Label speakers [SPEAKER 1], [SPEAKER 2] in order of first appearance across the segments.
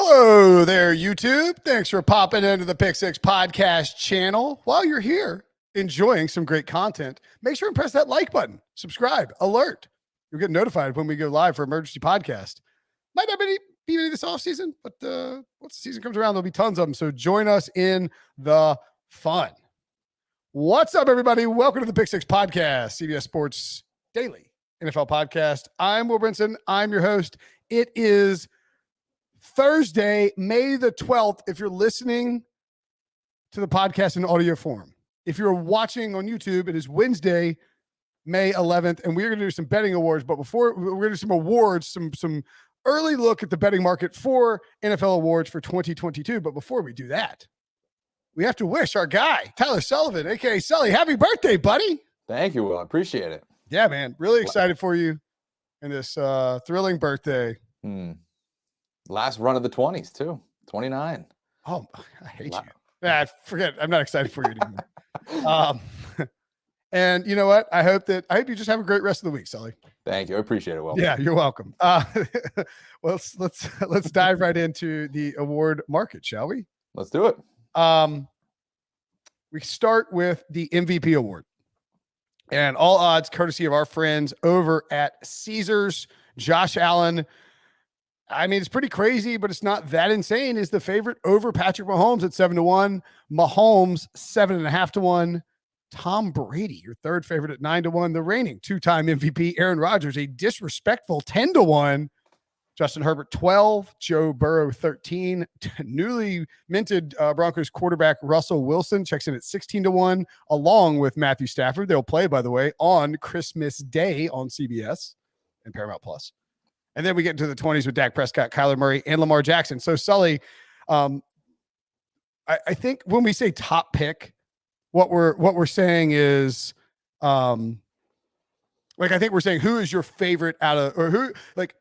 [SPEAKER 1] Hello there, YouTube. Thanks for popping into the Pick Six Podcast channel. While you're here enjoying some great content, make sure and press that like button, subscribe, alert. You'll get notified when we go live for Emergency Podcast. Might not be this off season, but once the season comes around, there'll be tons of them. So join us in the fun. What's up, everybody? Welcome to the Pick Six Podcast, CBS Sports Daily NFL Podcast. I'm Will Brinson. I'm your host. It is Thursday, May the 12th, if you're listening to the podcast in audio form. If you're watching on YouTube, it is Wednesday, May 11th, and we're going to do some betting awards. But before, we're going to do some awards, some early look at the betting market for NFL awards for 2022. But before we do that, we have to wish our guy, Tyler Sullivan, a.k.a. Sully, happy birthday, buddy.
[SPEAKER 2] Thank you, Will. I appreciate it.
[SPEAKER 1] Yeah, man. Really excited for you in this thrilling birthday.
[SPEAKER 2] Last run of the 20s, too. 29.
[SPEAKER 1] Oh, I hate you. Yeah, forget. I'm not excited for you anymore. And you know what? I hope you just have a great rest of the week, Sully. Thank you.
[SPEAKER 2] I appreciate it, Will.
[SPEAKER 1] Yeah, you're welcome. Well, let's dive right into the award market, shall we?
[SPEAKER 2] Let's do it.
[SPEAKER 1] We start with the MVP award. And all odds courtesy of our friends over at Caesars. Josh Allen, I mean, it's pretty crazy, but it's not that insane, is the favorite over Patrick Mahomes at 7-1. Mahomes, 7.5-1. Tom Brady, your third favorite at 9-1. The reigning two-time MVP, Aaron Rodgers, a disrespectful 10-1. Justin Herbert, 12. Joe Burrow, 13. Newly minted Broncos quarterback Russell Wilson checks in at 16-1, along with Matthew Stafford. They'll play, by the way, on Christmas Day on CBS and Paramount Plus. And then we get into the 20s with Dak Prescott, Kyler Murray, and Lamar Jackson. So, Sully, I think when we say top pick, what we're saying is, I think we're saying who is your favorite out of, or who, like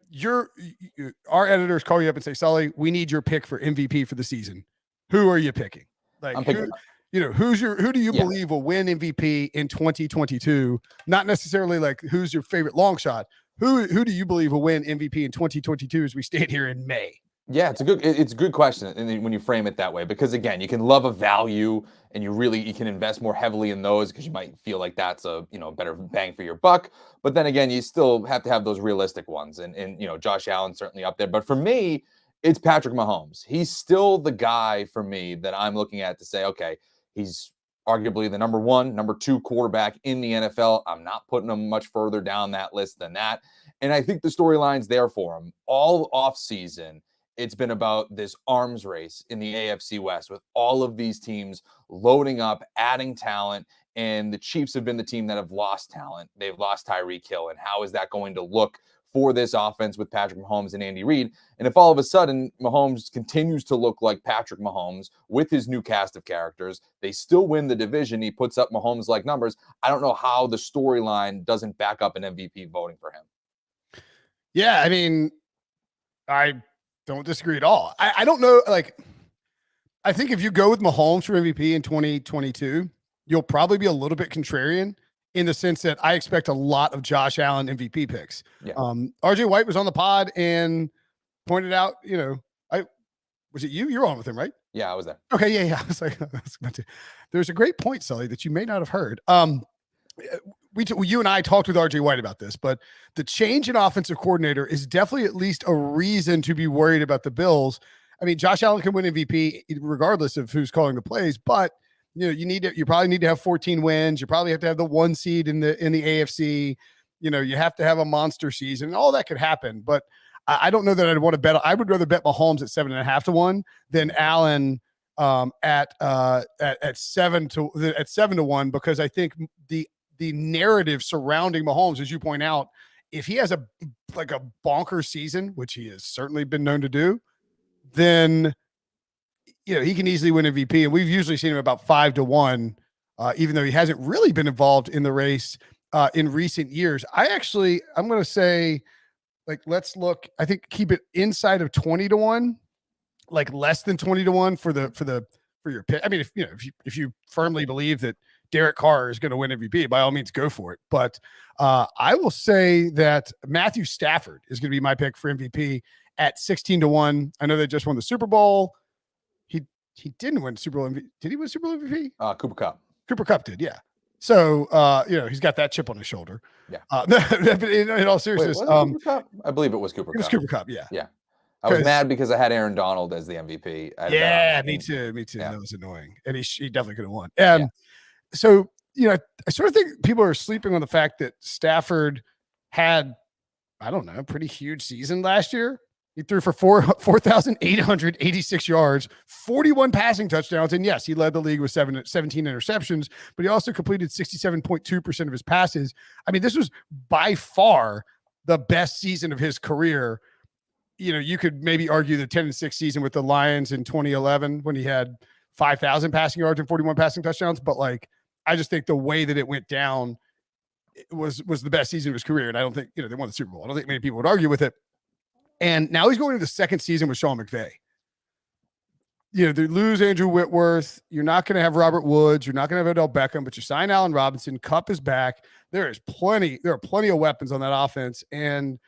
[SPEAKER 1] our editors call you up and say, Sully, we need your pick for MVP for the season. Who are you picking? Like, who do you believe will win MVP in 2022? Not necessarily like who's your favorite long shot. Who do you believe will win MVP in 2022 as we stand here in May?
[SPEAKER 2] Yeah, it's a good question, and when you frame it that way, because again, you can love a value, and you can invest more heavily in those because you might feel like that's a better bang for your buck. But then again, you still have to have those realistic ones, and Josh Allen's certainly up there. But for me, it's Patrick Mahomes. He's still the guy for me that I'm looking at to say, okay, he's arguably the number one, number two quarterback in the NFL. I'm not putting him much further down that list than that. And I think the storyline's there for him. All offseason, it's been about this arms race in the AFC West with all of these teams loading up, adding talent, and the Chiefs have been the team that have lost talent. They've lost Tyreek Hill, and how is that going to look for this offense with Patrick Mahomes and Andy Reid? And if all of a sudden Mahomes continues to look like Patrick Mahomes with his new cast of characters, they still win the division, he puts up Mahomes-like numbers, I don't know how the storyline doesn't back up an MVP voting for him.
[SPEAKER 1] Yeah, I mean, I don't disagree at all. I don't know. Like, I think if you go with Mahomes for MVP in 2022, you'll probably be a little bit contrarian in the sense that I expect a lot of Josh Allen MVP picks. Yeah. RJ White was on the pod and pointed out, was it you? You're on with him, right?
[SPEAKER 2] Yeah, I was there.
[SPEAKER 1] Okay. Yeah. I was like, there's a great point, Sully, that you may not have heard. You and I talked with RJ White about this, but the change in offensive coordinator is definitely at least a reason to be worried about the Bills. I mean, Josh Allen can win MVP regardless of who's calling the plays, but you probably need to have 14 wins. You probably have to have the 1 seed in the AFC. You have to have a monster season, and all that could happen. But I don't know that I'd want to bet. I would rather bet Mahomes at 7.5-1 than Allen at 7-1, because I think the narrative surrounding Mahomes, as you point out, if he has a bonker season, which he has certainly been known to do, then he can easily win MVP. And we've usually seen him about 5-1, even though he hasn't really been involved in the race in recent years. I'm going to say, let's look. I think keep it inside of 20-1, like less than 20-1 for your pick. I mean, if you firmly believe that Derek Carr is going to win MVP, by all means, go for it. But I will say that Matthew Stafford is going to be my pick for MVP at 16-1. I know they just won the Super Bowl. He didn't win Super Bowl MVP. Did he win Super Bowl MVP?
[SPEAKER 2] Cooper Kupp.
[SPEAKER 1] Cooper Kupp did, yeah. So, he's got that chip on his shoulder.
[SPEAKER 2] Yeah.
[SPEAKER 1] In all seriousness,
[SPEAKER 2] Wait, was it Cooper Kupp? I believe it was Cooper Kupp.
[SPEAKER 1] It was Cooper Kupp, yeah.
[SPEAKER 2] Yeah. I was mad because I had Aaron Donald as the MVP.
[SPEAKER 1] Yeah, me too. Yeah. That was annoying. And he definitely could have won. So, I sort of think people are sleeping on the fact that Stafford had, I don't know, a pretty huge season last year. He threw for 4,886 yards, 41 passing touchdowns. And yes, he led the league with 17 interceptions, but he also completed 67.2% of his passes. I mean, this was by far the best season of his career. You could maybe argue the 10-6 season with the Lions in 2011 when he had 5,000 passing yards and 41 passing touchdowns. But I just think the way that it went down was the best season of his career. And I don't think, they won the Super Bowl. I don't think many people would argue with it. And now he's going into the second season with Sean McVay. They lose Andrew Whitworth. You're not going to have Robert Woods. You're not going to have Odell Beckham, but you sign Allen Robinson. Kupp is back. There are plenty of weapons on that offense. And,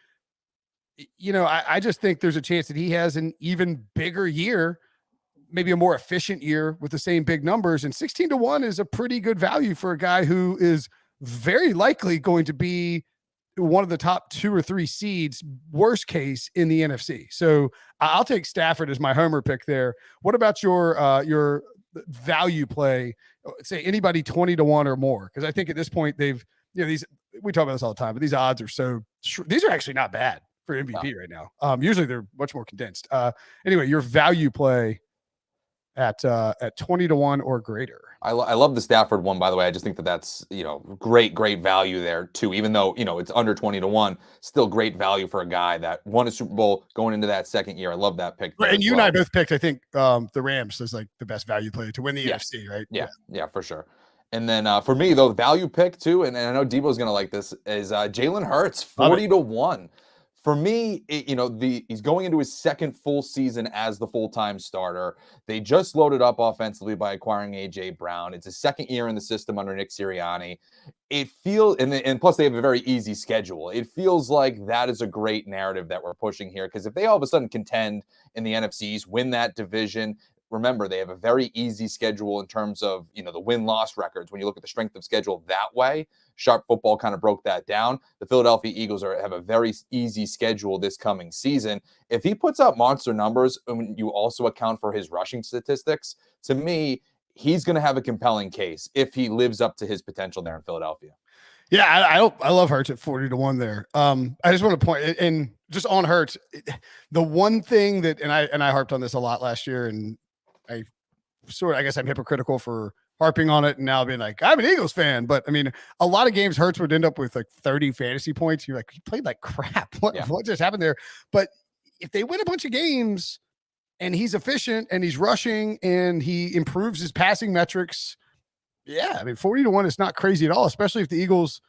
[SPEAKER 1] I just think there's a chance that he has an even bigger year, maybe a more efficient year with the same big numbers. And 16-1 is a pretty good value for a guy who is very likely going to be one of the top 2 or 3 seeds, worst case, in the NFC. So I'll take Stafford as my homer pick there. What about your value play? Say anybody 20-1 or more, because I think at this point they've these, we talk about this all the time, but these odds are these are actually not bad for MVP right now. Usually they're much more condensed. Anyway, your value play at 20-1 or greater.
[SPEAKER 2] I love the Stafford one, by the way. I just think that's great value there too. Even though it's under 20-1, still great value for a guy that won a Super Bowl going into that second year. I love that pick.
[SPEAKER 1] And you and I both picked, I think, the Rams as the best value play to win the NFC, right?
[SPEAKER 2] Yeah, for sure. And then for me though, the value pick too, and I know Debo's gonna like this, is Jalen Hurts, 40-1. For me, he's going into his second full season as the full-time starter. They just loaded up offensively by acquiring A.J. Brown. It's his second year in the system under Nick Sirianni. It feels, and plus they have a very easy schedule. It feels like that is a great narrative that we're pushing here, because if they all of a sudden contend in the NFCs, win that division, remember, they have a very easy schedule in terms of, the win-loss records. When you look at the strength of schedule that way, Sharp Football kind of broke that down. The Philadelphia Eagles have a very easy schedule this coming season. If he puts up monster numbers, and you also account for his rushing statistics, to me, he's going to have a compelling case if he lives up to his potential there in Philadelphia.
[SPEAKER 1] Yeah, I love Hurts at 40-1 there. I just want to point, and just on Hurts, the one thing that, and I harped on this a lot last year, and I guess I'm hypocritical for harping on it and now being like, I'm an Eagles fan. But I mean, a lot of games Hurts would end up with 30 fantasy points. You're like, he played like crap. What just happened there? But if they win a bunch of games and he's efficient and he's rushing and he improves his passing metrics, 40-1 is not crazy at all, especially if the Eagles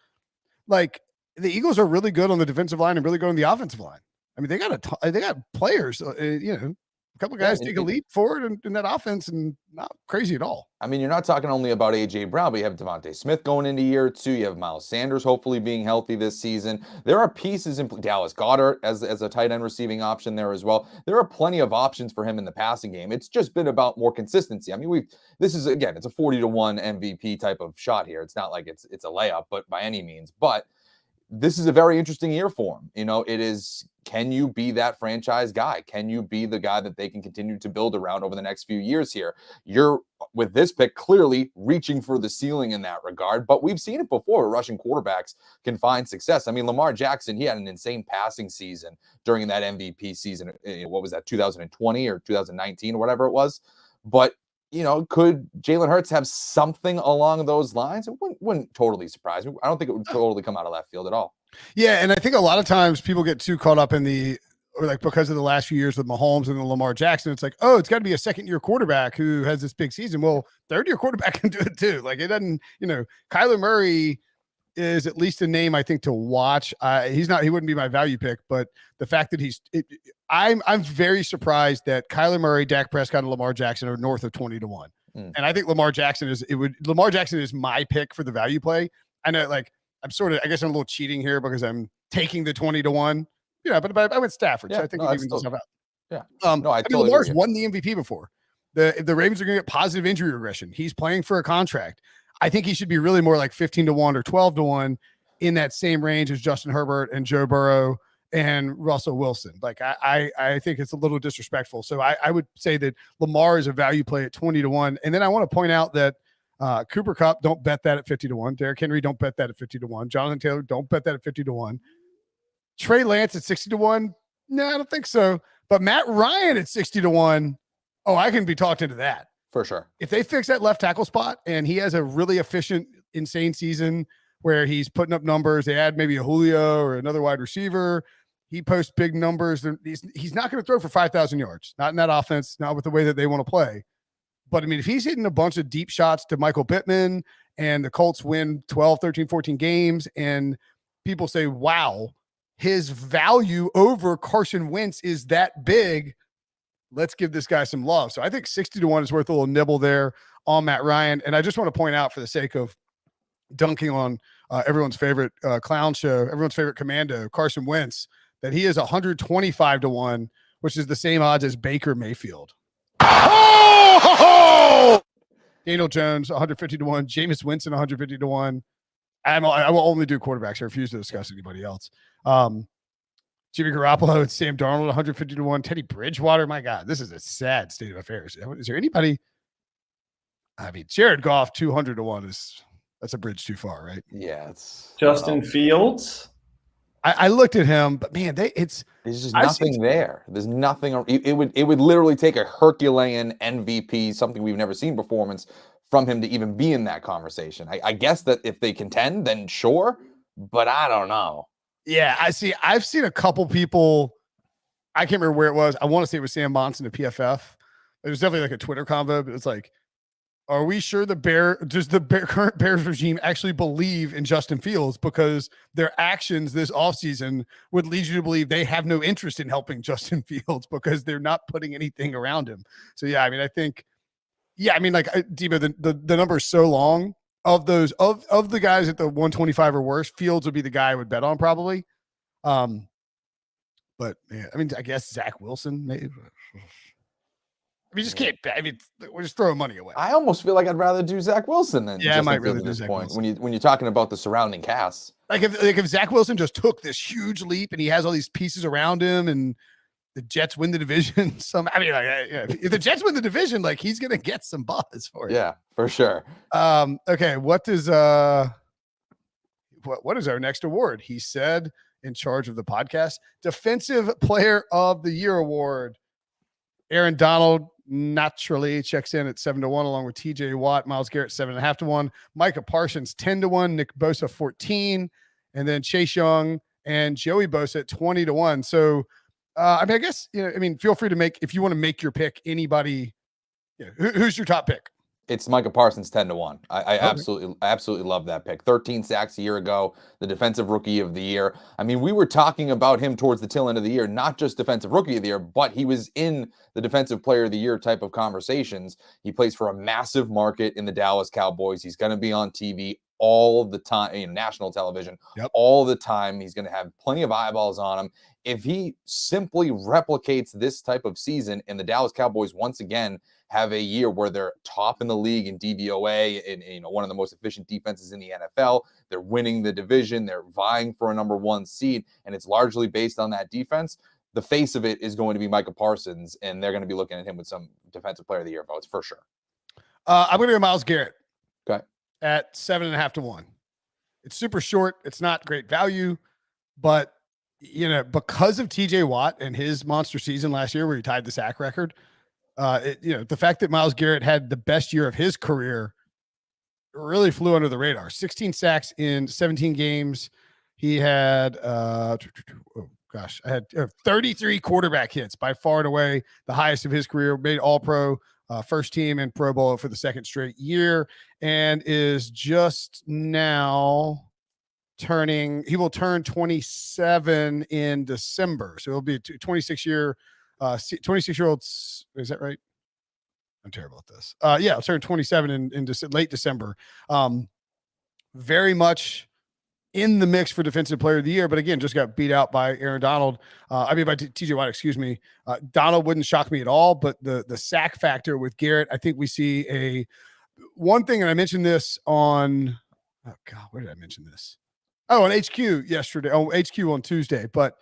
[SPEAKER 1] are really good on the defensive line and really good on the offensive line. I mean, they got players, a couple of guys take a leap forward in that offense, and not crazy at all.
[SPEAKER 2] I mean, you're not talking only about A.J. Brown, but you have Devontae Smith going into year 2. You have Miles Sanders hopefully being healthy this season. There are pieces in Dallas Goedert as a tight end receiving option there as well. There are plenty of options for him in the passing game. It's just been about more consistency. I mean, this is, again, it's a 40-1 MVP type of shot here. It's not like it's a layup, but by any means. But this is a very interesting year for him. It is, can you be that franchise guy? Can you be the guy that they can continue to build around over the next few years here? You're, with this pick, clearly reaching for the ceiling in that regard, but we've seen it before where rushing quarterbacks can find success. I mean, Lamar Jackson, he had an insane passing season during that MVP season. What was that, 2020 or 2019 or whatever it was? But could Jalen Hurts have something along those lines? It wouldn't totally surprise me. I don't think it would totally come out of left field at all.
[SPEAKER 1] Yeah, and I think a lot of times people get too caught up in because of the last few years with Mahomes and the Lamar Jackson. It's like, oh, it's got to be a second-year quarterback who has this big season. Well, third-year quarterback can do it too. It doesn't, Kyler Murray is at least a name I think to watch. He wouldn't be my value pick, but the fact that I'm very surprised that Kyler Murray, Dak Prescott, and Lamar Jackson are north of 20-1. And I think Lamar Jackson is my pick for the value play. I know, I'm sort of, I guess I'm a little cheating here because I'm taking the 20-1 Yeah, but I went Stafford, so
[SPEAKER 2] Yeah,
[SPEAKER 1] I think
[SPEAKER 2] no,
[SPEAKER 1] it
[SPEAKER 2] that's
[SPEAKER 1] evens
[SPEAKER 2] still,
[SPEAKER 1] itself out.
[SPEAKER 2] yeah. No, I
[SPEAKER 1] I mean,
[SPEAKER 2] totally agree
[SPEAKER 1] Lamar's
[SPEAKER 2] with you.
[SPEAKER 1] won the MVP before. The Ravens are going to get positive injury regression. He's playing for a contract. I think he should be really more like 15-1 or 12-1 in that same range as Justin Herbert and Joe Burrow and Russell Wilson. Like I think it's a little disrespectful. So I would say that Lamar is a value play at 20-1. And then I want to point out that Cooper Kupp, don't bet that at 50-1. Derrick Henry, don't bet that at 50-1. Jonathan Taylor, don't bet that at 50-1. Trey Lance at 60-1. No, I don't think so. But Matt Ryan at 60-1. Oh, I can be talked into that.
[SPEAKER 2] For sure.
[SPEAKER 1] If they fix that left tackle spot and he has a really efficient, insane season where he's putting up numbers, they add maybe a Julio or another wide receiver. He posts big numbers. He's not going to throw for 5,000 yards, not in that offense, not with the way that they want to play. But I mean, if he's hitting a bunch of deep shots to Michael Pittman and the Colts win 12, 13, 14 games and people say, wow, his value over Carson Wentz is that big. Let's give this guy some love. So I think 60-1 is worth a little nibble there on Matt Ryan. And I just want to point out, for the sake of dunking on everyone's favorite clown show, everyone's favorite commando, Carson Wentz, that he is 125-1, which is the same odds as Baker Mayfield. Oh! Daniel Jones, 150-1. Jameis Winston, 150-1. I will only do quarterbacks. I refuse to discuss anybody else. Jimmy Garoppolo and Sam Darnold, 150-1. Teddy Bridgewater, my God, this is a sad state of affairs. Is there anybody? I mean, Jared Goff, 200-1 that's a bridge too far, right?
[SPEAKER 2] Yeah, it's
[SPEAKER 3] Justin Fields.
[SPEAKER 1] I looked at him, but man, there's
[SPEAKER 2] just nothing there. There's nothing. It would literally take a Herculean MVP, something we've never seen performance from him to even be in that conversation. I guess that if they contend, then sure, but I don't know.
[SPEAKER 1] Yeah, I've seen a couple people. I can't remember where it was. I want to say it was Sam Monson at PFF. It was definitely like a Twitter convo, but it's like, are we sure does the current Bears regime actually believe in Justin Fields? Because their actions this offseason would lead you to believe they have no interest in helping Justin Fields because they're not putting anything around him. So, yeah, I mean, like Debo, the number is so long of those, of the guys at the 125 or worse, Fields would be the guy I would bet on probably. But yeah, I mean, I guess Zach Wilson, maybe. We just can't. I mean, we're just throwing money away.
[SPEAKER 2] I almost feel like I'd rather do Zach Wilson than
[SPEAKER 1] I might really
[SPEAKER 2] at
[SPEAKER 1] do
[SPEAKER 2] this
[SPEAKER 1] Zach
[SPEAKER 2] point.
[SPEAKER 1] Wilson.
[SPEAKER 2] When you're talking about the surrounding casts,
[SPEAKER 1] like if Zach Wilson just took this huge leap and he has all these pieces around him, and the Jets win the division, if the Jets win the division, like he's gonna get some buzz for it.
[SPEAKER 2] Yeah, for sure.
[SPEAKER 1] Okay, what is our next award? He said, in charge of the podcast, Defensive Player of the Year award. Aaron Donald naturally checks in at 7-1, along with TJ Watt, Myles Garrett 7.5-1, Micah Parsons 10-1, Nick Bosa 14, and then Chase Young and Joey Bosa at 20-1. So, I mean, I guess feel free to make, if you want to make your pick, anybody. Who's your top pick?
[SPEAKER 2] It's Micah Parsons 10-1. I
[SPEAKER 1] Okay.
[SPEAKER 2] absolutely love that pick. 13 sacks a year ago, the defensive rookie of the year. I mean, we were talking about him towards the tail end of the year, not just defensive rookie of the year, but he was in the defensive player of the year type of conversations. He plays for a massive market in the Dallas Cowboys. He's going to be on TV all the time, national television, all the time. He's going to have plenty of eyeballs on him. If he simply replicates this type of season and the Dallas Cowboys once again have a year where they're top in the league in DVOA and one of the most efficient defenses in the NFL, they're winning the division, they're vying for a number one seed, and it's largely based on that defense, the face of it is going to be Micah Parsons, and they're going to be looking at him with some defensive player of the year votes for sure.
[SPEAKER 1] I'm going to go Myles Garrett.
[SPEAKER 2] Okay.
[SPEAKER 1] At 7.5-1. It's super short. It's not great value, but because of TJ Watt and his monster season last year where he tied the sack record, the fact that Myles Garrett had the best year of his career really flew under the radar. 16 sacks in 17 games. He had, I had 33 quarterback hits, by far and away the highest of his career. Made All-Pro, first team and Pro Bowl for the second straight year, and is just now he will turn 27 in December. So it'll be a 26-year-old. Is that right? I'm terrible at this. I'll turn 27 in late December. Very much in the mix for defensive player of the year, but again, just got beat out by Aaron Donald. By TJ Watt, excuse me. Donald wouldn't shock me at all, but the sack factor with Garrett, I think we see one thing, and I mentioned this on, oh God, where did I mention this? Oh, on HQ yesterday, HQ on Tuesday. But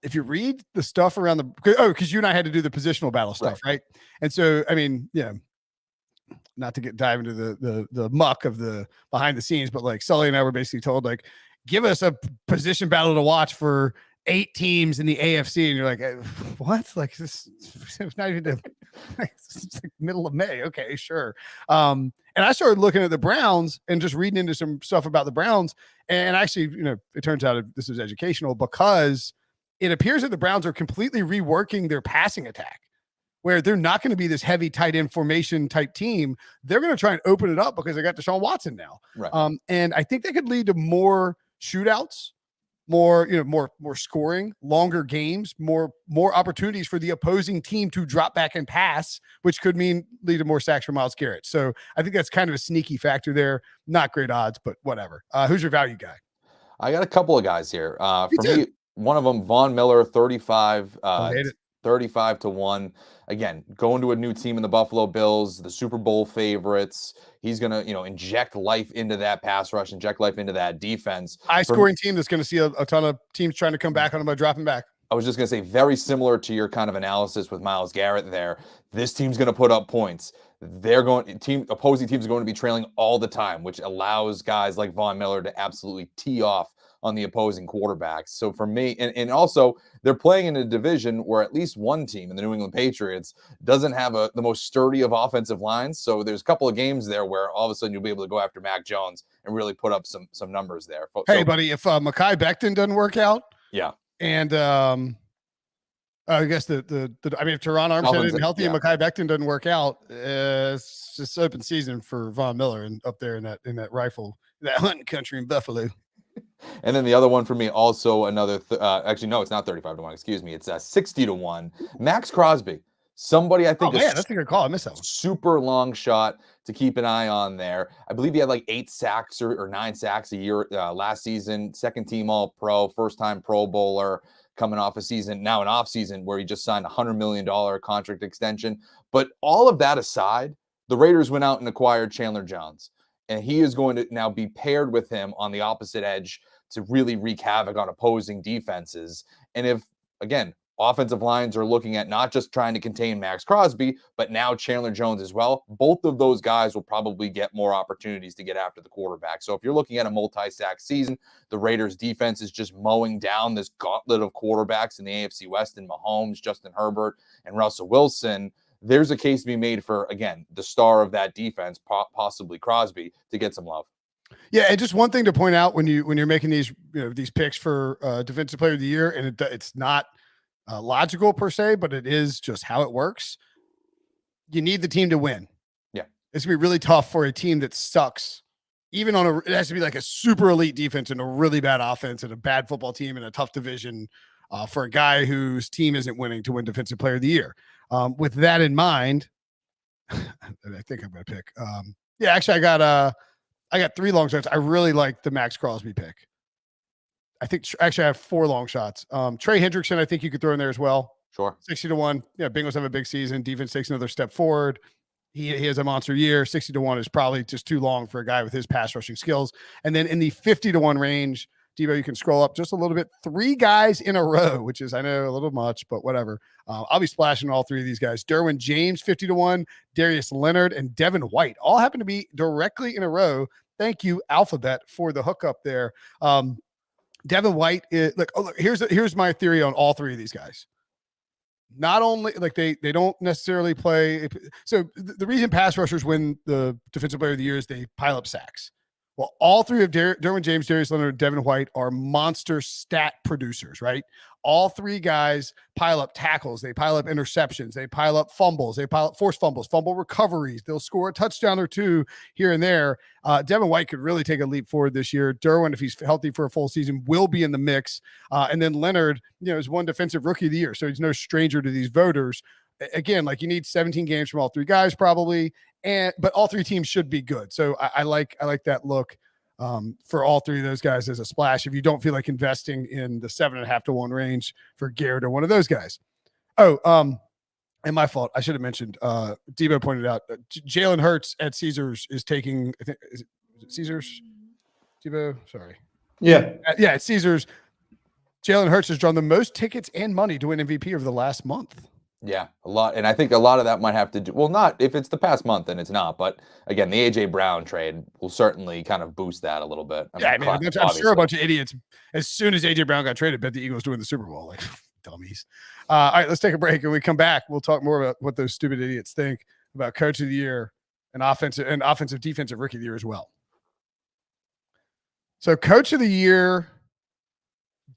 [SPEAKER 1] if you read the stuff around because you and I had to do the positional battle stuff, right? And so, I mean, yeah, not to dive into the muck of the behind the scenes, but like Sully and I were basically told, like, give us a position battle to watch for 8 teams in the AFC, and you're like, what? Like, this it's not even it's like middle of May. Okay, sure. And I started looking at the Browns and just reading into some stuff about the Browns, and actually, it turns out this is educational because it appears that the Browns are completely reworking their passing attack, where they're not going to be this heavy tight end formation type team. They're going to try and open it up because they got Deshaun Watson now.
[SPEAKER 2] Right.
[SPEAKER 1] And I think that could lead to more shootouts, more scoring, longer games, more opportunities for the opposing team to drop back and pass, which could lead to more sacks for Myles Garrett. So I think that's kind of a sneaky factor there. Not great odds, but whatever. Who's your value guy?
[SPEAKER 2] I got a couple of guys here. For me, one of them, Von Miller, 35 to 1. Again, going to a new team in the Buffalo Bills, the Super Bowl favorites. He's going to, inject life into that pass rush, inject life into that defense.
[SPEAKER 1] High scoring team that's going to see a ton of teams trying to come back on him by dropping back.
[SPEAKER 2] I was just going to say, very similar to your kind of analysis with Myles Garrett there. This team's going to put up points. Opposing teams are going to be trailing all the time, which allows guys like Von Miller to absolutely tee off on the opposing quarterbacks. So for me, and also they're playing in a division where at least one team in the New England Patriots doesn't have the most sturdy of offensive lines. So there's a couple of games there where all of a sudden you'll be able to go after Mac Jones and really put up some numbers there.
[SPEAKER 1] Hey, buddy, if Mekhi Becton doesn't work out, and I guess if Teron Armstead isn't healthy and Mekhi Becton doesn't work out, it's just open season for Von Miller and up there in that rifle, that hunting country in Buffalo.
[SPEAKER 2] And then the other one for me, also another, actually, no, it's not 35 to 1. Excuse me. It's 60 to 1. Max Crosby, somebody I think
[SPEAKER 1] that's a good call. I missed that one.
[SPEAKER 2] Super long shot to keep an eye on there. I believe he had like 8 sacks or 9 sacks a year last season. Second team All Pro, first time Pro Bowler, coming off a season, now an off season where he just signed a $100 million contract extension. But all of that aside, the Raiders went out and acquired Chandler Jones. And he is going to now be paired with him on the opposite edge to really wreak havoc on opposing defenses. And if, again, offensive lines are looking at not just trying to contain Max Crosby, but now Chandler Jones as well, both of those guys will probably get more opportunities to get after the quarterback. So if you're looking at a multi-sack season, the Raiders defense is just mowing down this gauntlet of quarterbacks in the AFC West in Mahomes, Justin Herbert, and Russell Wilson. There's a case to be made for, again, the star of that defense, possibly Crosby, to get some love.
[SPEAKER 1] Yeah, and just one thing to point out when you're making these picks for defensive player of the year, and it's not logical per se, but it is just how it works. You need the team to win.
[SPEAKER 2] Yeah,
[SPEAKER 1] it's gonna be really tough for a team that sucks. Even it has to be like a super elite defense and a really bad offense and a bad football team in a tough division for a guy whose team isn't winning to win defensive player of the year. With that in mind, I think I'm going to pick. Actually, I got 3 long shots. I really like the Max Crosby pick. I think actually I have 4 long shots. Trey Hendrickson, I think you could throw in there as well.
[SPEAKER 2] Sure.
[SPEAKER 1] 60 to 1. Yeah, Bengals have a big season. Defense takes another step forward. He has a monster year. 60 to 1 is probably just too long for a guy with his pass rushing skills. And then in the 50 to 1 range, Debo, you can scroll up just a little bit. 3 guys in a row, which is, I know, a little much, but whatever. I'll be splashing all 3 of these guys. Derwin James, 50 to 1. Darius Leonard and Devin White all happen to be directly in a row. Thank you, Alphabet, for the hookup there. Devin White is here's my theory on all 3 of these guys. Not only they don't necessarily play. So the reason pass rushers win the defensive player of the year is they pile up sacks. Well, all 3 of Derwin James, Darius Leonard, and Devin White are monster stat producers, right? All 3 guys pile up tackles. They pile up interceptions. They pile up fumbles. They pile up forced fumbles, fumble recoveries. They'll score a touchdown or 2 here and there. Devin White could really take a leap forward this year. Derwin, if he's healthy for a full season, will be in the mix. And then Leonard, is one defensive rookie of the year. So he's no stranger to these voters. Again, you need 17 games from all 3 guys probably. But all 3 teams should be good. So I like that look. for all three of those guys as a splash if you don't feel like investing in the 7.5 to 1 range for Garrett or one of those guys. Oh, and my fault. I should have mentioned, Debo pointed out Jalen Hurts at Caesars is taking, I think, is it Caesars? Debo, sorry.
[SPEAKER 3] Yeah.
[SPEAKER 1] Yeah, at Caesars. Jalen Hurts has drawn the most tickets and money to win MVP over the last month.
[SPEAKER 2] Yeah, a lot. And I think a lot of that might have to do, well, not if it's the past month, then it's not. But again, the A.J. Brown trade will certainly kind of boost that a little bit.
[SPEAKER 1] I mean, I'm sure a bunch of idiots, as soon as A.J. Brown got traded, bet the Eagles to win the Super Bowl. Like, dummies. All right, let's take a break. When we come back, we'll talk more about what those stupid idiots think about Coach of the Year and offensive defensive Rookie of the Year as well. So Coach of the Year,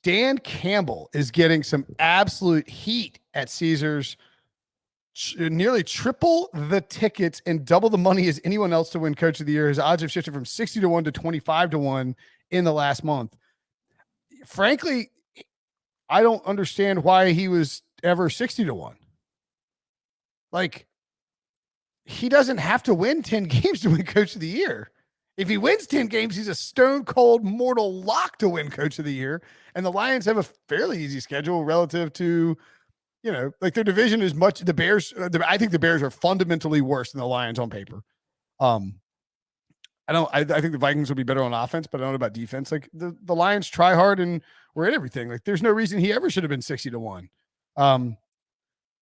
[SPEAKER 1] Dan Campbell is getting some absolute heat at Caesars. Nearly triple the tickets and double the money as anyone else to win Coach of the Year. His odds have shifted from 60 to 1 to 25 to 1 in the last month. Frankly, I don't understand why he was ever 60 to 1. Like, he doesn't have to win 10 games to win Coach of the Year. If he wins 10 games, he's a stone cold mortal lock to win Coach of the Year. And the Lions have a fairly easy schedule relative to, you know, like their division is much. The Bears, I think the Bears are fundamentally worse than the Lions on paper. I think the Vikings will be better on offense, but I don't know about defense. Like the Lions try hard and we're in everything. Like there's no reason he ever should have been 60 to 1.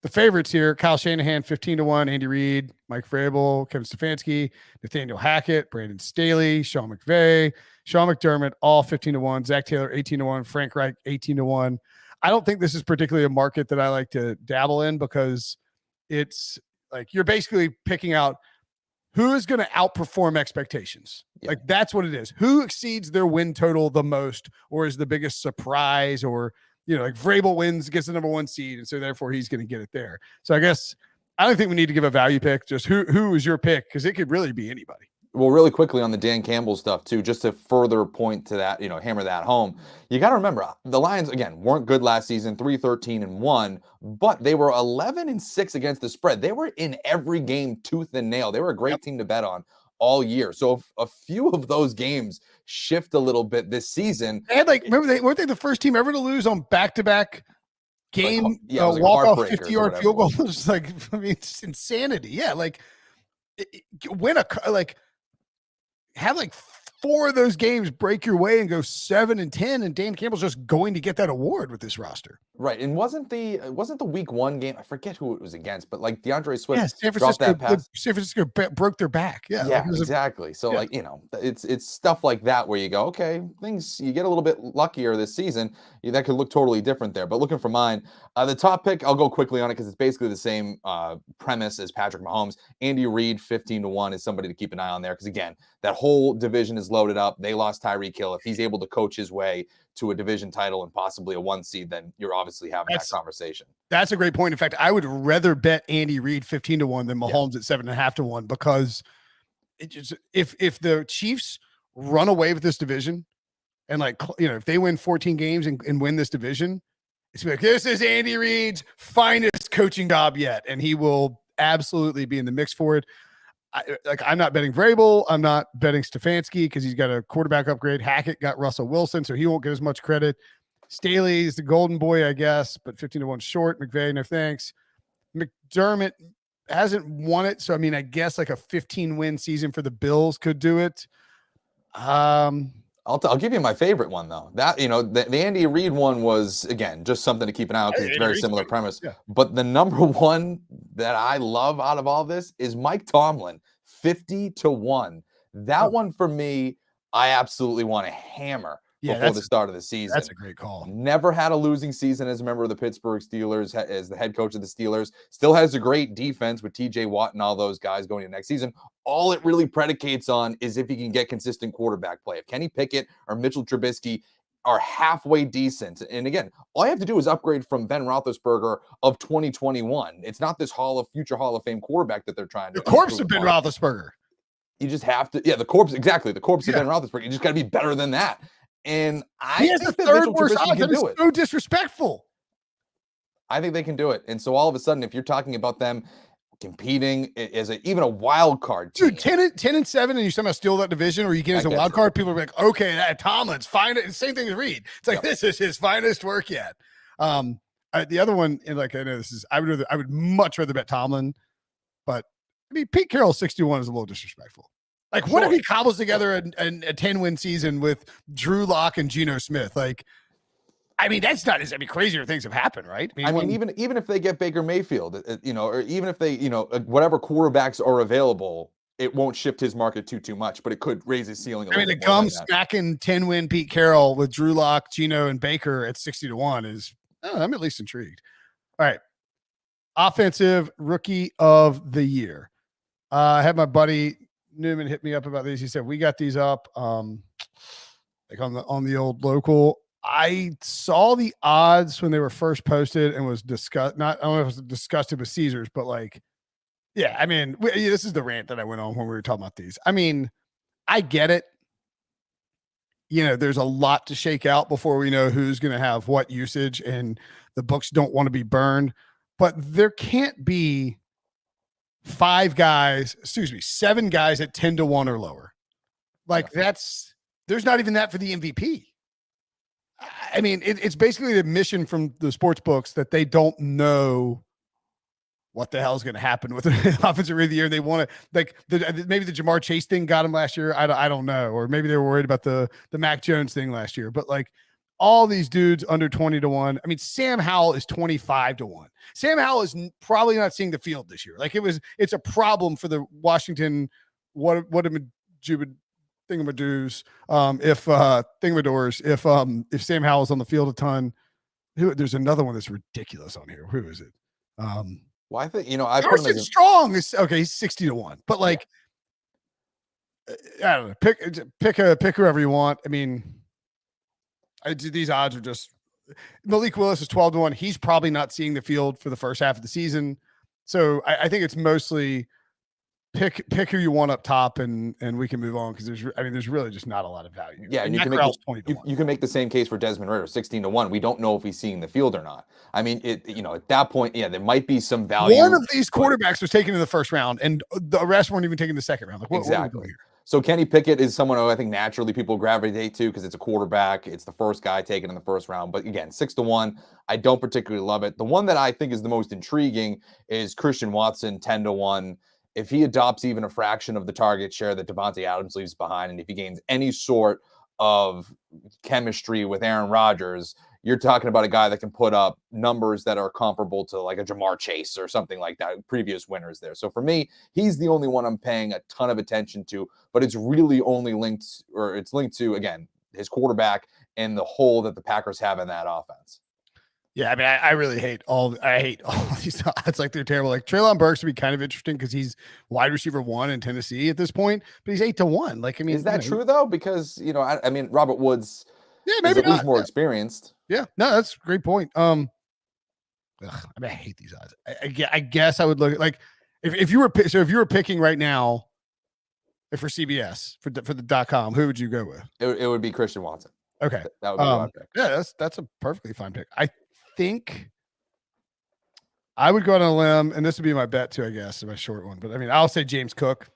[SPEAKER 1] The favorites here, Kyle Shanahan, 15 to 1, Andy Reid, Mike Vrabel, Kevin Stefanski, Nathaniel Hackett, Brandon Staley, Sean McDermott, all 15 to 1, Zach Taylor, 18 to 1, Frank Reich, 18 to 1. I don't think this is particularly a market that I like to dabble in because it's like you're basically picking out who is going to outperform expectations. Yeah. Like that's what it is. Who exceeds their win total the most is the biggest surprise or, you know, like Vrabel wins, gets the number 1 seed, and so therefore he's going to get it there. So I guess I don't think we need to give a value pick. Just who is your pick? Because it could really be anybody.
[SPEAKER 2] Well, really quickly on the Dan Campbell stuff too, just to further point to that, you know, hammer that home. You got to remember the Lions again weren't good last season, 3-13-1, but they were 11-6 against the spread. They were in every game tooth and nail. They were a great team to bet on all year. So if a few of those games shift a little bit this season,
[SPEAKER 1] they had weren't they the first team ever to lose on back-to-back game
[SPEAKER 2] like,
[SPEAKER 1] walk-off 50-yard field goal? It was like, I mean, it's insanity. Yeah, like have like 4 of those games break your way and go 7-10, and Dan Campbell's just going to get that award with this roster.
[SPEAKER 2] Right. And wasn't the week 1 game, I forget who it was against, but like DeAndre Swift
[SPEAKER 1] San Francisco,
[SPEAKER 2] dropped that pass.
[SPEAKER 1] San Francisco broke their back. Yeah,
[SPEAKER 2] like exactly. So like, you know, it's stuff like that where you go, okay, you get a little bit luckier this season. That could look totally different there. But looking for mine, the top pick, I'll go quickly on it because it's basically the same premise as Patrick Mahomes. Andy Reid, 15 to 1 is somebody to keep an eye on there because again, that whole division is loaded up. They lost Tyreek Hill. If he's able to coach his way to a division title and possibly a 1 seed, then you're obviously having that conversation.
[SPEAKER 1] That's a great point. In fact, I would rather bet Andy Reid 15 to 1 than Mahomes at 7.5 to 1 because if the Chiefs run away with this division and if they win 14 games and win this division, it's like, this is Andy Reid's finest coaching job yet. And he will absolutely be in the mix for it. I'm not betting Vrabel. I'm not betting Stefanski because he's got a quarterback upgrade. Hackett got Russell Wilson, so he won't get as much credit. Staley is the golden boy, I guess, but 15 to 1 short. McVay, no thanks. McDermott hasn't won it, so I mean, I guess like a 15-win season for the Bills could do it.
[SPEAKER 2] I'll give you my favorite one though. That, you know, the Andy Reid one was again just something to keep an eye on because it's a very similar premise. Yeah. But the number one that I love out of all this is Mike Tomlin, 50 to 1. That one for me, I absolutely want to hammer before the start of the season.
[SPEAKER 1] That's a great call.
[SPEAKER 2] Never had a losing season as a member of the Pittsburgh Steelers, as the head coach of the Steelers. Still has a great defense with TJ Watt and all those guys going into next season. All it really predicates on is if he can get consistent quarterback play. If Kenny Pickett or Mitchell Trubisky are halfway decent, and again, all you have to do is upgrade from Ben Roethlisberger of 2021. It's not this future Hall of Fame quarterback that they're trying to.
[SPEAKER 1] The corpse of Ben Roethlisberger.
[SPEAKER 2] You just have to, the corpse, exactly. The corpse of Ben Roethlisberger. You just got to be better than that. And
[SPEAKER 1] he has the third worst odds. That is so disrespectful.
[SPEAKER 2] I think they can do it. And so all of a sudden, if you're talking about them competing as even a wild card team.
[SPEAKER 1] Dude, 10-7, and you somehow steal that division, or you get as a wild card. People are like, okay, that Tomlin's fine. Same thing as Reed. It's like this is his finest work yet. The other one, and like I know this is, I would much rather bet Tomlin, but I mean Pete Carroll 61 is a little disrespectful. Like, what if he cobbles together a 10-win season with Drew Lock and Geno Smith? Like, I mean, that's not. I mean, crazier things have happened, right?
[SPEAKER 2] I mean, even if they get Baker Mayfield, or even if they, whatever quarterbacks are available, it won't shift his market too much, but it could raise his ceiling.
[SPEAKER 1] The gum smacking 10-win Pete Carroll with Drew Lock, Geno, and Baker at 60-1 is. Oh, I'm at least intrigued. All right, offensive rookie of the year. I had my buddy Newman hit me up about these. He said we got these up, like on the old local. I saw the odds when they were first posted and was disgusted. I don't know if it was disgusted with Caesars, but like, yeah, I mean, this is the rant that I went on when we were talking about these. I mean, I get it. There's a lot to shake out before we know who's going to have what usage, and the books don't want to be burned. But there can't be 7 guys at 10-1 or lower. Like there's not even that for the MVP. I mean, it's basically the mission from the sports books that they don't know what the hell is going to happen with the offensive rookie of the year. They want to maybe the Jamar Chase thing got him last year. I don't know. Or maybe they were worried about the Mac Jones thing last year, but like all these dudes under 20-1. I mean, Sam Howell is 25-1. Sam Howell is probably not seeing the field this year. Like it's a problem for the Washington, thingamadoos, if Sam Howell's on the field a ton. There's another one that's ridiculous on here. Who is it?
[SPEAKER 2] Well, I think I put him as
[SPEAKER 1] Strong is okay. He's 60-1, but like, I don't know. Pick whoever you want. I mean, these odds are just. Malik Willis is 12-1. He's probably not seeing the field for the first half of the season, so I think it's mostly pick who you want up top, and we can move on because there's really just not a lot of value.
[SPEAKER 2] Yeah, and you can make the same case for Desmond Ridder, 16-1. We don't know if he's seeing the field or not. I mean, at that point, yeah, there might be some value.
[SPEAKER 1] One of these quarterbacks was taken in the first round, and the rest weren't even taken in the second round. Like,
[SPEAKER 2] exactly. So Kenny Pickett is someone who I think naturally people gravitate to because it's a quarterback. It's the first guy taken in the first round. But again, 6-1, I don't particularly love it. The one that I think is the most intriguing is Christian Watson, 10-1. If he adopts even a fraction of the target share that Devontae Adams leaves behind, and if he gains any sort of chemistry with Aaron Rodgers, you're talking about a guy that can put up numbers that are comparable to like a Jamar Chase or something like that, previous winners there. So for me, he's the only one I'm paying a ton of attention to, but it's really only linked to, again, his quarterback and the hole that the Packers have in that offense.
[SPEAKER 1] Yeah, I mean, I really hate all these odds. Like, they're terrible. Like, Treylon Burks would be kind of interesting because he's wide receiver 1 in Tennessee at this point, but he's 8-1. Like, I mean,
[SPEAKER 2] is that true though? Because I mean, Robert Woods, maybe is at least more experienced.
[SPEAKER 1] Yeah, no, that's a great point. I mean, I hate these odds. I guess I would look at, like, if you were picking right now, for CBS for the .com, who would you go with?
[SPEAKER 2] It would be Christian Watson.
[SPEAKER 1] Okay,
[SPEAKER 2] that would be my pick.
[SPEAKER 1] Yeah, that's a perfectly fine pick. I think I would go on a limb, and this would be my bet too, I guess, my short one. But I mean, I'll say James Cook.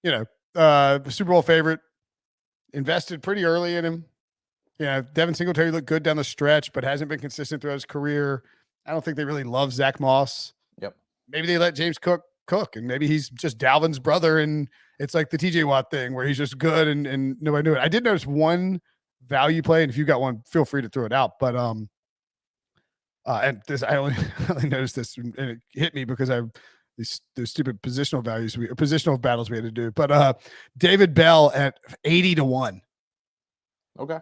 [SPEAKER 1] Super Bowl favorite, invested pretty early in him. Devin Singletary looked good down the stretch, but hasn't been consistent throughout his career. I don't think they really love Zach Moss.
[SPEAKER 2] Yep.
[SPEAKER 1] Maybe they let James Cook, and maybe he's just Dalvin's brother, and it's like the TJ Watt thing where he's just good and nobody knew it. I did notice one value play, and if you got one, feel free to throw it out. But and this, I only noticed this, and it hit me because these stupid positional battles we had to do. But David Bell at 80-1.
[SPEAKER 2] Okay.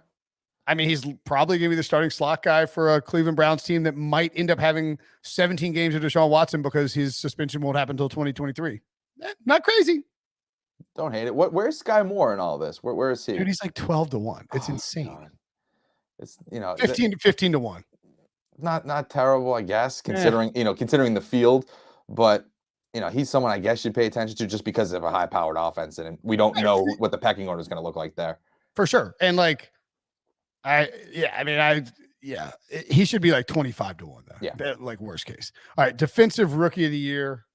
[SPEAKER 1] I mean, he's probably going to be the starting slot guy for a Cleveland Browns team that might end up having 17 games of Deshaun Watson because his suspension won't happen until 2023. Not crazy.
[SPEAKER 2] Don't hate it. Where's Sky Moore in all this? Where is he?
[SPEAKER 1] Dude, he's like 12-1. It's insane.
[SPEAKER 2] God. It's
[SPEAKER 1] 15-1.
[SPEAKER 2] Not terrible, I guess, considering the field, but he's someone I guess you'd pay attention to just because of a high-powered offense, and we don't know what the pecking order is going to look like there.
[SPEAKER 1] For sure. And like, he should be like 25-1 though.
[SPEAKER 2] Yeah.
[SPEAKER 1] Like, worst case. All right, defensive rookie of the year.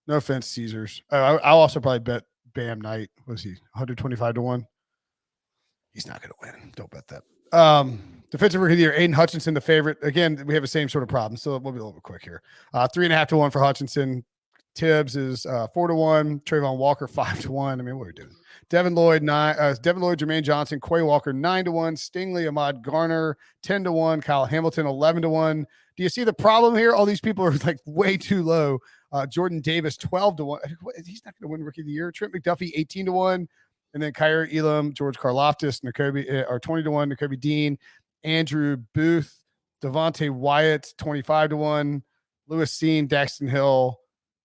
[SPEAKER 1] No offense, Caesars. I'll also probably bet Bam Knight. Was he 125 to 1? He's not going to win. Don't bet that. Defensive rookie of the year, Aiden Hutchinson, the favorite. Again, we have the same sort of problem, so we'll be a little bit quick here. 3.5 to 1 for Hutchinson. Tibbs is 4 to 1. Trayvon Walker 5 to 1. I mean, what are we doing? Devin Lloyd, Jermaine Johnson, Quay Walker 9 to 1. Stingley, Ahmad Garner 10 to 1. Kyle Hamilton 11 to 1. Do you see the problem here? All these people are like way too low. Jordan Davis 12 to 1. He's not going to win rookie of the year. Trent McDuffie 18 to 1. And then Kyrie Elam, George Karlaftis, Nakobe are 20 to 1. Nakobe Dean, Andrew Booth, Devontae Wyatt 25 to 1. Lewis Seen, Daxton Hill,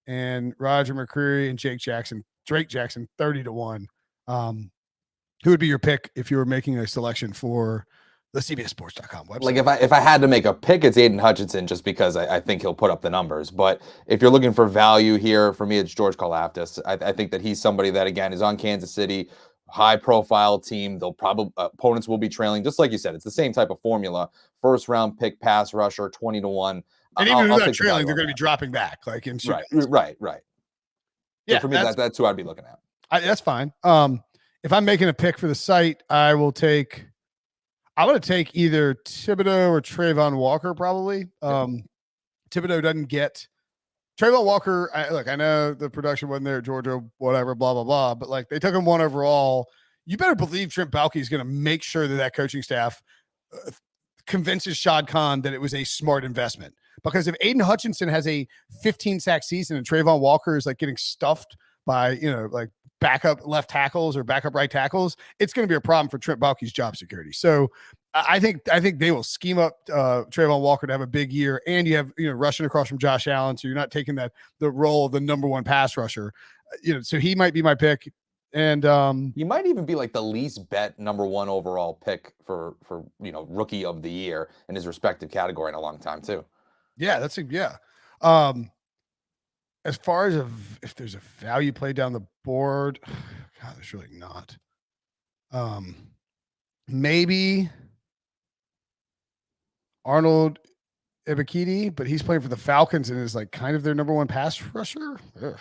[SPEAKER 1] and Roger McCreary and Drake Jackson 30 to 1. Who would be your pick if you were making a selection for the CBSSports.com website?
[SPEAKER 2] Like if I had to make a pick, it's Aiden Hutchinson, just because I think he'll put up the numbers. But if you're looking for value here, for me, it's George Karlaftis. I think that he's somebody that, again, is on Kansas City, high profile team. They'll probably opponents will be trailing, just like you said. It's the same type of formula. First round pick, pass rusher, 20 to 1.
[SPEAKER 1] And even if they're trailing, they're going to be dropping back, like in
[SPEAKER 2] right.
[SPEAKER 1] Yeah,
[SPEAKER 2] so for me, that's who I'd be looking at.
[SPEAKER 1] That's fine. If I'm making a pick for the site, I'm going to take either Thibodeau or Trayvon Walker, probably. Thibodeau doesn't get Trayvon Walker. I know the production wasn't there at Georgia, whatever, blah, blah, blah. But like they took him 1 overall. You better believe Trent Baalke is going to make sure that coaching staff convinces Shad Khan that it was a smart investment. Because if Aiden Hutchinson has a 15 sack season and Trayvon Walker is like getting stuffed by, like backup left tackles or backup right tackles, it's going to be a problem for Trent Baalke's job security. So I think they will scheme up Trayvon Walker to have a big year, and you have rushing across from Josh Allen, so you're not taking the role of the number 1 pass rusher. So he might be my pick, and
[SPEAKER 2] he might even be like the least bet number 1 overall pick for rookie of the year in his respective category in a long time too.
[SPEAKER 1] Yeah, as far as if there's a value play down the board, God, there's really not. Maybe Arnold Ebiketie, but he's playing for the Falcons and is like kind of their number 1 pass rusher. Ugh.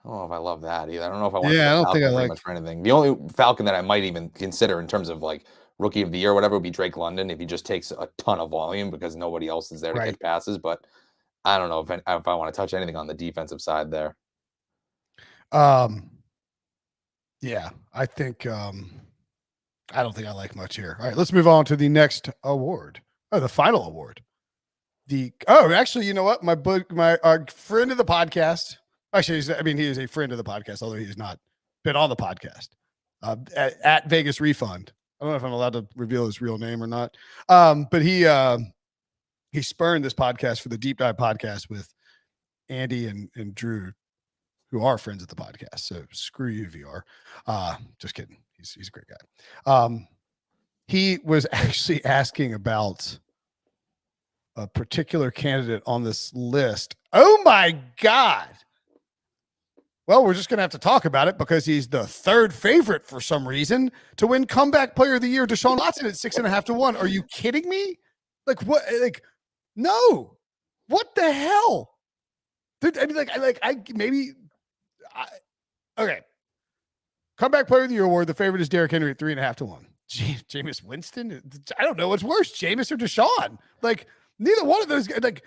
[SPEAKER 2] I don't know if I love that either. I don't know if I want
[SPEAKER 1] to. Yeah, I don't think I
[SPEAKER 2] like much for anything. The only Falcon that I might even consider in terms of like rookie of the year or whatever would be Drake London, if he just takes a ton of volume because nobody else is there to catch passes. But I don't know if I want to touch anything on the defensive side there.
[SPEAKER 1] Yeah, I think I don't think I like much here. All right, let's move on to the next award. Oh, the final award. Actually, you know what? Our friend of the podcast. Actually, he is a friend of the podcast, although he has not been on the podcast. At Vegas Refund. I don't know if I'm allowed to reveal his real name or not. But he spurned this podcast for the Deep Dive podcast with Andy and Drew, who are friends of the podcast. So screw you, VR. Just kidding. He's a great guy. He was actually asking about a particular candidate on this list. Oh my God. Well, we're just going to have to talk about it because he's the 3rd favorite for some reason to win comeback player of the year. Deshaun Watson at 6.5 to 1. Are you kidding me? Like what? Like, no, what the hell? I mean, okay. Comeback player of the year award. The favorite is Derrick Henry at 3.5 to 1. Jameis Winston. I don't know what's worse, Jameis or Deshaun. Like neither one of those. Like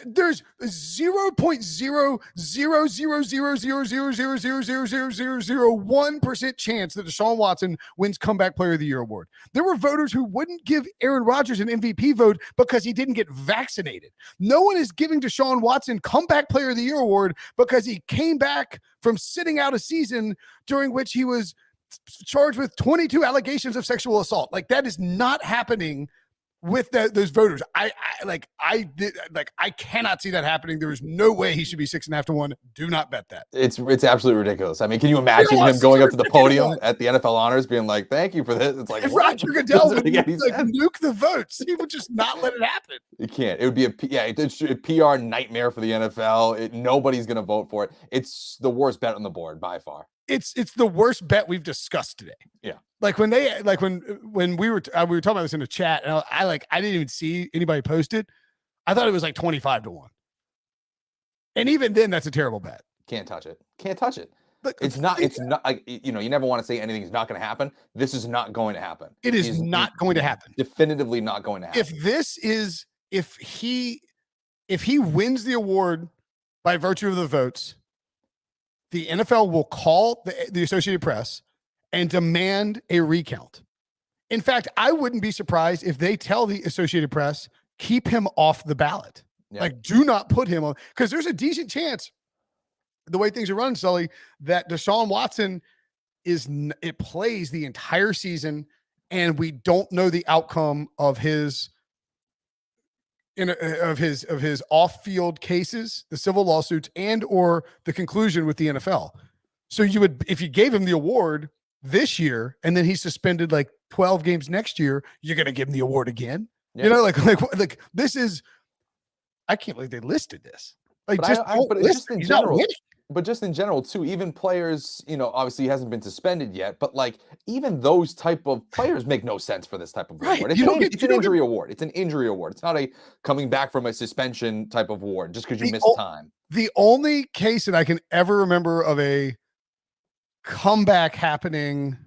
[SPEAKER 1] there's 0.0000000000001% chance that Deshaun Watson wins comeback player of the year award. There were voters who wouldn't give Aaron Rodgers an MVP vote because he didn't get vaccinated. No one is giving Deshaun Watson comeback player of the year award because he came back from sitting out a season during which he was charged with 22 allegations of sexual assault. Like that is not happening with those voters. I cannot see that happening. There is no way he should be 6.5 to 1. Do not bet that.
[SPEAKER 2] It's absolutely ridiculous. I mean, can you imagine him going up to the podium at the NFL honors being like, thank you for this? It's like,
[SPEAKER 1] if Roger Goodell would nuke the votes, he would just not let it happen.
[SPEAKER 2] You can't. It would be it's a PR nightmare for the NFL. Nobody's going to vote for it. It's the worst bet on the board by far.
[SPEAKER 1] It's the worst bet we've discussed today.
[SPEAKER 2] Yeah.
[SPEAKER 1] Like when we were talking about this in the chat, and I didn't even see anybody post it. I thought it was like 25 to 1. And even then, that's a terrible bet.
[SPEAKER 2] Can't touch it. Can't touch it.
[SPEAKER 1] But
[SPEAKER 2] It's not like, you never want to say anything's not going to happen. This is not going to happen.
[SPEAKER 1] It is not going to happen.
[SPEAKER 2] Definitively not going to happen.
[SPEAKER 1] If he wins the award by virtue of the votes, the NFL will call the Associated Press and demand a recount. In fact, I wouldn't be surprised if they tell the Associated Press, keep him off the ballot. Yeah. Like, do not put him on, because there's a decent chance, the way things are running, Sully, that Deshaun Watson plays the entire season, and we don't know the outcome of his off-field cases, the civil lawsuits, and or the conclusion with the NFL. So you would, if you gave him the award this year and then he's suspended like 12 games next year, you're going to give him the award again. Yeah. You know, like this is, I can't believe they listed this. Like,
[SPEAKER 2] but just in general too, even players, obviously he hasn't been suspended yet, but like even those type of players make no sense for this type of award. It's an injury award. It's an injury award. It's not a coming back from a suspension type of award just because you missed time.
[SPEAKER 1] The only case that I can ever remember of a comeback happening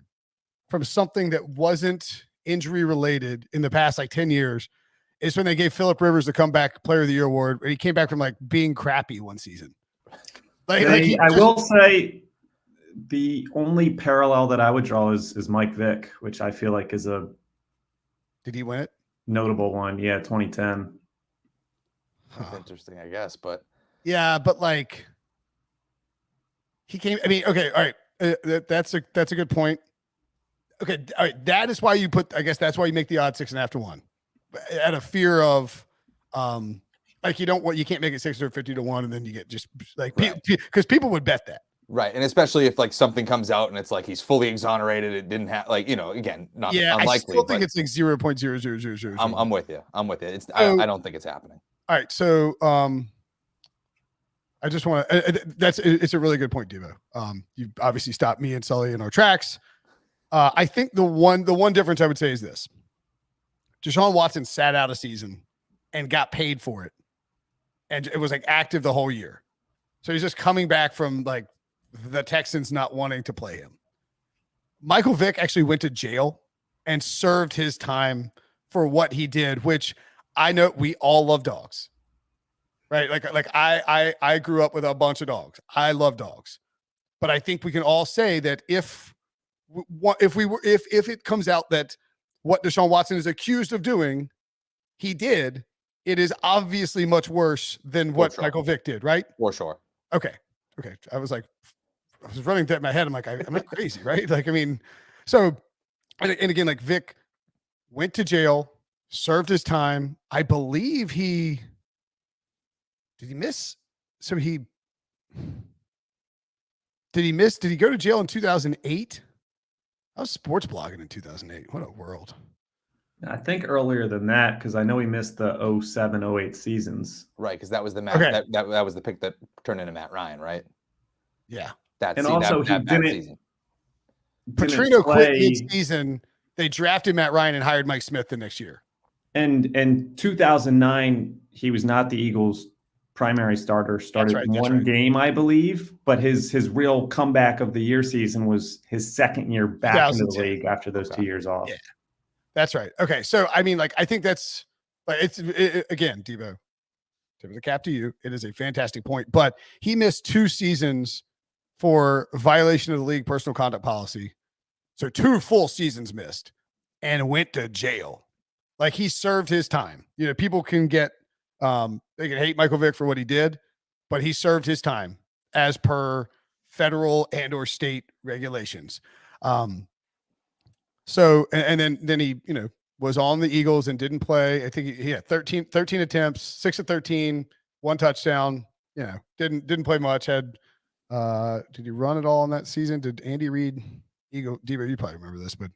[SPEAKER 1] from something that wasn't injury related in the past like 10 years is when they gave Phillip Rivers the comeback player of the year award. He came back from like being crappy one season.
[SPEAKER 3] I will say the only parallel that I would draw is Mike Vick, which I feel like is a.
[SPEAKER 1] Did he win it?
[SPEAKER 3] Notable one. Yeah. 2010.
[SPEAKER 2] That's interesting, I guess, but
[SPEAKER 1] yeah, but like he came, I mean, okay. All right. That's a good point. Okay. All right. That is why you that's why you make the odds 6.5 to 1 out of fear of, like you can't make it 650 to 1 and then you get just like, because people would bet that.
[SPEAKER 2] Right. And especially if like something comes out and it's like he's fully exonerated, it didn't have again, not unlikely.
[SPEAKER 1] I still think it's like 0.0000.
[SPEAKER 2] I'm with you. I don't think it's happening.
[SPEAKER 1] All right. So I just want to, it's a really good point, Devo. You obviously stopped me and Sully in our tracks. I think the one difference I would say is this. Deshaun Watson sat out a season and got paid for it. And it was like active the whole year. So he's just coming back from like the Texans not wanting to play him. Michael Vick actually went to jail and served his time for what he did, which I know we all love dogs, right? Like I grew up with a bunch of dogs. I love dogs, but I think we can all say that if it comes out that what Deshaun Watson is accused of doing, he did, it is obviously much worse than what Michael Vick did, right?
[SPEAKER 2] For sure.
[SPEAKER 1] Okay. I was running that in my head. I'm like, I'm not crazy, right? Like, I mean, so, and again, like Vick went to jail, served his time. I believe did he miss? So did he go to jail in 2008? I was sports blogging in 2008. What a world.
[SPEAKER 3] I think earlier than that, because I know he missed the 07-08 seasons.
[SPEAKER 2] Right, because that was the Matt, that was the pick that turned into Matt Ryan, right?
[SPEAKER 1] Yeah.
[SPEAKER 3] That season.
[SPEAKER 1] Petrino quit mid-season. They drafted Matt Ryan and hired Mike Smith the next year.
[SPEAKER 3] And in 2009, he was not the Eagles' primary starter. Started one game, I believe, but his real comeback of the year season was his second year back into the league after those 2 years off.
[SPEAKER 1] Yeah. That's right. Okay. So, I mean, like, I think that's like, again, Devo, tip of the cap to you. It is a fantastic point, but he missed 2 seasons for violation of the league personal conduct policy. So 2 full seasons missed and went to jail. Like, he served his time. People can they can hate Michael Vick for what he did, but he served his time as per federal and or state regulations. So, and then he, was on the Eagles and didn't play. I think he had 13 attempts, 6 of 13, 1 touchdown, didn't play much. Did he run at all in that season? Did Andy Reid, Devo, you probably remember this, but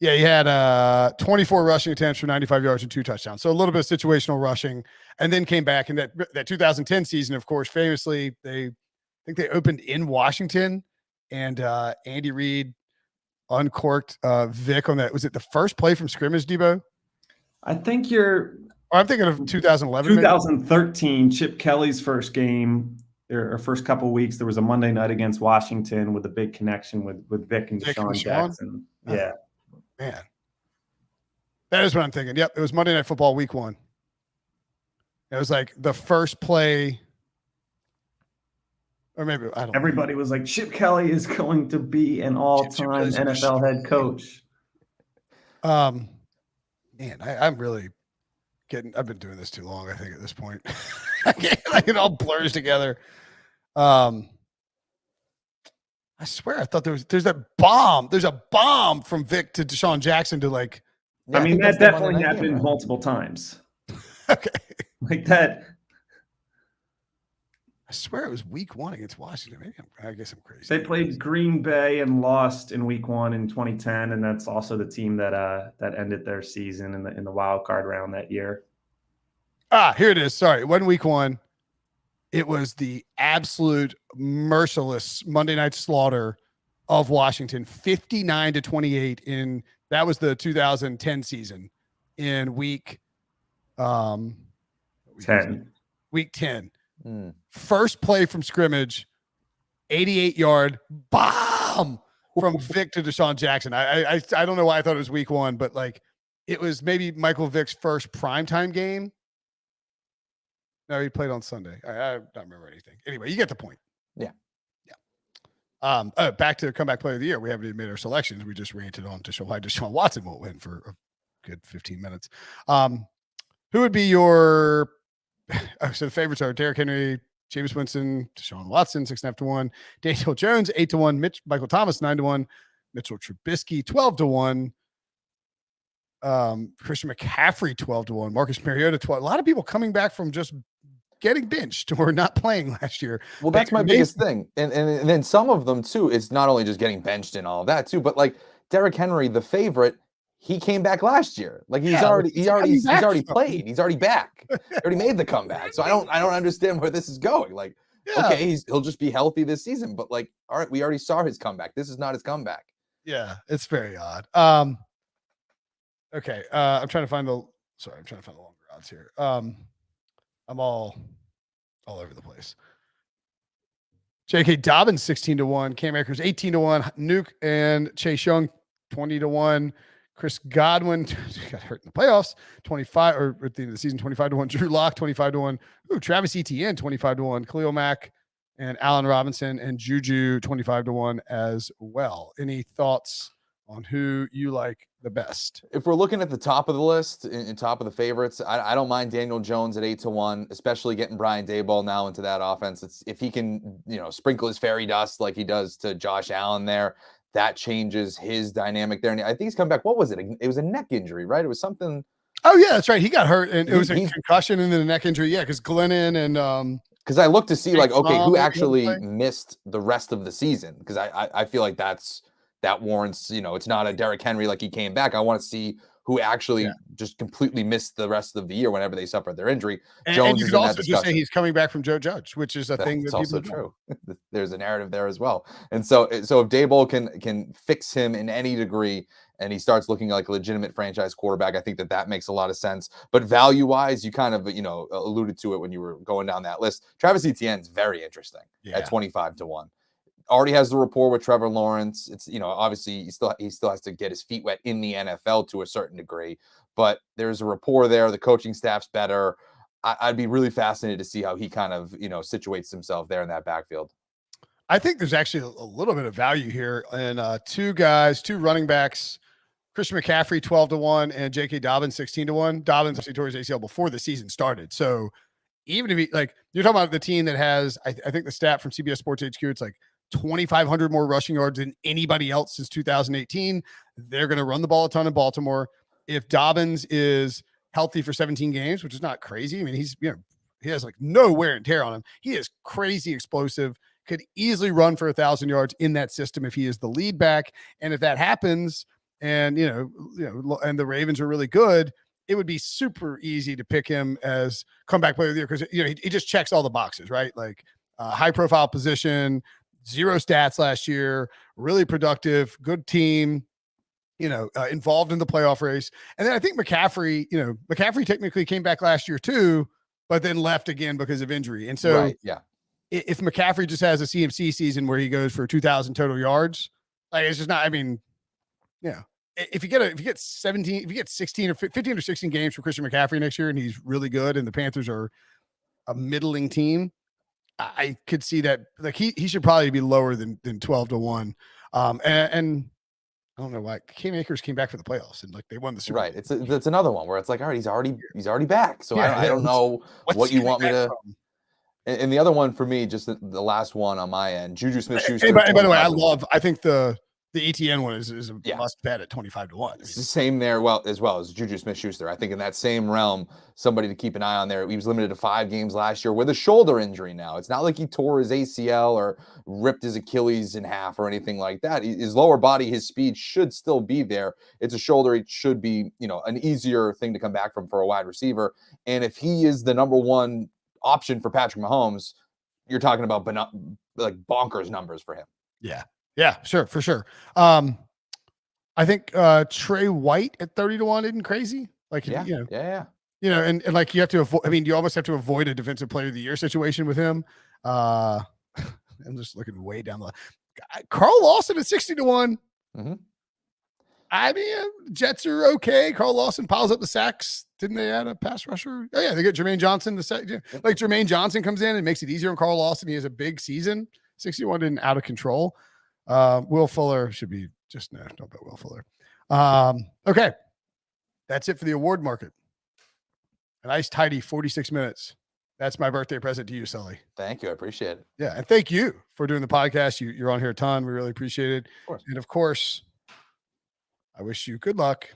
[SPEAKER 1] yeah, he had 24 rushing attempts for 95 yards and 2 touchdowns. So a little bit of situational rushing, and then came back in that 2010 season, of course, famously, I think they opened in Washington, and Andy Reid uncorked Vick on that. Was it the first play from scrimmage, Debo?
[SPEAKER 3] I think you're
[SPEAKER 1] Or I'm thinking of 2011.
[SPEAKER 3] 2013, Chip Kelly's first game, or first couple of weeks, there was a Monday night against Washington with a big connection with Vic and Deshaun Jackson. Yeah.
[SPEAKER 1] Oh, man. That is what I'm thinking. Yep. It was Monday Night Football week 1. It was like the first play. Or maybe, I don't know.
[SPEAKER 3] Everybody was like, Chip Kelly is going to be an all-time NFL head coach.
[SPEAKER 1] Man, I'm really I've been doing this too long, I think, at this point. It all blurs together. I swear I thought there's that bomb. There's a bomb from Vic to Deshaun Jackson to like.
[SPEAKER 3] Yeah, I mean, that definitely happened multiple times.
[SPEAKER 1] Okay.
[SPEAKER 3] Like that.
[SPEAKER 1] I swear it was week 1 against Washington. Maybe I guess I'm crazy.
[SPEAKER 3] They played Green Bay and lost in week 1 in 2010, and that's also the team that ended their season in the wild card round that year.
[SPEAKER 1] Here it is. Sorry, it wasn't week 1. It was the absolute merciless Monday night slaughter of Washington, 59-28 that was the 2010 season in week
[SPEAKER 3] 10.
[SPEAKER 1] Week 10. First play from scrimmage, 88-yard bomb from Vic to Deshaun Jackson. I don't know why I thought it was week 1, but like it was maybe Michael Vick's first primetime game. No, he played on Sunday. I don't remember anything. Anyway, you get the point.
[SPEAKER 2] Yeah.
[SPEAKER 1] Back to comeback player of the year. We haven't even made our selections. We just ranted on to show why Deshaun Watson won't win for a good 15 minutes. Who would be your so the favorites are Derrick Henry, Jameis Winston, Deshaun Watson, 6.5-1, Daniel Jones, 8-1, Michael Thomas, 9-1, Mitchell Trubisky, 12-1, Christian McCaffrey, 12-1, Marcus Mariota, 12. A lot of people coming back from just getting benched or not playing last year.
[SPEAKER 2] Well, that's my biggest thing. And then some of them too, it's not only just getting benched and all of that too, but like Derrick Henry, the favorite, he came back last year. Like he's already played. He's already back. He already made the comeback. So I don't understand where this is going. Like, okay, he'll just be healthy this season, but like, all right, we already saw his comeback. This is not his comeback.
[SPEAKER 1] Yeah, it's very odd. Okay. I'm trying to find the longer odds here. I'm all over the place. J.K. Dobbins, 16-1, Cam Akers, 18-1, Nuke and Chase Young, 20-1. Chris Godwin got hurt in the playoffs, 25 or at the end of the season, 25-1. Drew Lock, 25-1. Travis Etienne, 25-1. Khalil Mack and Allen Robinson and Juju, 25-1 as well. Any thoughts on who you like the best?
[SPEAKER 2] If we're looking at the top of the list, in top of the favorites, I don't mind Daniel Jones at 8-1, especially getting Brian Daboll now into that offense. If he can, sprinkle his fairy dust like he does to Josh Allen there, that changes his dynamic there. And I think he's come back. What was it? It was a neck injury, right? It was something.
[SPEAKER 1] Oh yeah, that's right. He got hurt, and it was a concussion and then a neck injury. Yeah, because Glennon and
[SPEAKER 2] because I looked to see like, okay, who actually missed the rest of the season? Because I feel like that warrants, it's not a Derrick Henry like he came back. I want to see who actually just completely missed the rest of the year whenever they suffered their injury.
[SPEAKER 1] And you could also just say he's coming back from Joe Judge, which is a thing that's
[SPEAKER 2] also true. There's a narrative there as well. And so if Daboll can fix him in any degree and he starts looking like a legitimate franchise quarterback, I think that makes a lot of sense. But value-wise, you kind of, alluded to it when you were going down that list. Travis Etienne is very interesting at 25-1. Already has the rapport with Trevor Lawrence. It's, obviously he still has to get his feet wet in the NFL to a certain degree, but there's a rapport there. The coaching staff's better. I'd be really fascinated to see how he kind of, situates himself there in that backfield.
[SPEAKER 1] I think there's actually a little bit of value here in two running backs, Christian McCaffrey, 12-1 and J.K. Dobbins, 16-1. Dobbins actually tore his ACL before the season started. So even if you're talking about the team that has, I think the stat from CBS Sports HQ, it's like 2,500 more rushing yards than anybody else since 2018. They're going to run the ball a ton in Baltimore. If Dobbins is healthy for 17 games, which is not crazy. I mean, he has like no wear and tear on him. He is crazy explosive, could easily run for 1,000 yards in that system if he is the lead back. And if that happens and, and the Ravens are really good, it would be super easy to pick him as comeback player of the year because, he just checks all the boxes, right? Like high profile position, 0 stats last year, really productive, good team. involved in the playoff race. And then I think McCaffrey technically came back last year too, but then left again because of injury. And so
[SPEAKER 2] right, yeah.
[SPEAKER 1] If McCaffrey just has a CMC season where he goes for 2,000 total yards, like it's just not, I mean, if you get 16 or 15 or 16 games for Christian McCaffrey next year and he's really good and the Panthers are a middling team, I could see that like he should probably be lower than 12-1. And I don't know why Cam Akers came back for the playoffs and like they won the Super Bowl.
[SPEAKER 2] Right. That's another one where it's like, all right, he's already back. So I don't know what you want me to. And the other one for me, just the last one on my end, Juju Smith-Schuster.
[SPEAKER 1] Hey, by the way, I think the ETN one is a must bet at 25-1.
[SPEAKER 2] It's the same there, as well as Juju Smith-Schuster. I think in that same realm, somebody to keep an eye on there. He was limited to 5 games last year with a shoulder injury now. It's not like he tore his ACL or ripped his Achilles in half or anything like that. His lower body, his speed should still be there. It's a shoulder. It should be, an easier thing to come back from for a wide receiver. And if he is the number one option for Patrick Mahomes, you're talking about like bonkers numbers for him.
[SPEAKER 1] Yeah, sure, for sure. I think Trey White at 30-1 isn't crazy. Like,
[SPEAKER 2] yeah.
[SPEAKER 1] And like you have to avoid. I mean, you almost have to avoid a defensive player of the year situation with him. I'm just looking way down the. Carl Lawson at 60-1.
[SPEAKER 2] Mm-hmm.
[SPEAKER 1] I mean, Jets are okay. Carl Lawson piles up the sacks. Didn't they add a pass rusher? Oh, yeah, they get Jermaine Johnson. Like Jermaine Johnson comes in and makes it easier on Carl Lawson. He has a big season. 61 didn't out of control. Will Fuller should be just no, don't bet Will Fuller. Okay. That's it for the award market. A nice tidy 46 minutes. That's my birthday present to you, Sully.
[SPEAKER 2] Thank you. I appreciate it.
[SPEAKER 1] Yeah. And thank you for doing the podcast. You're on here a ton. We really appreciate it. And of course, I wish you good luck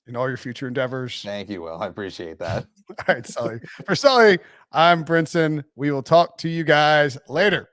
[SPEAKER 1] in all your future endeavors.
[SPEAKER 2] Thank you, Will. I appreciate that.
[SPEAKER 1] All right, Sully. For Sully, I'm Brinson. We will talk to you guys later.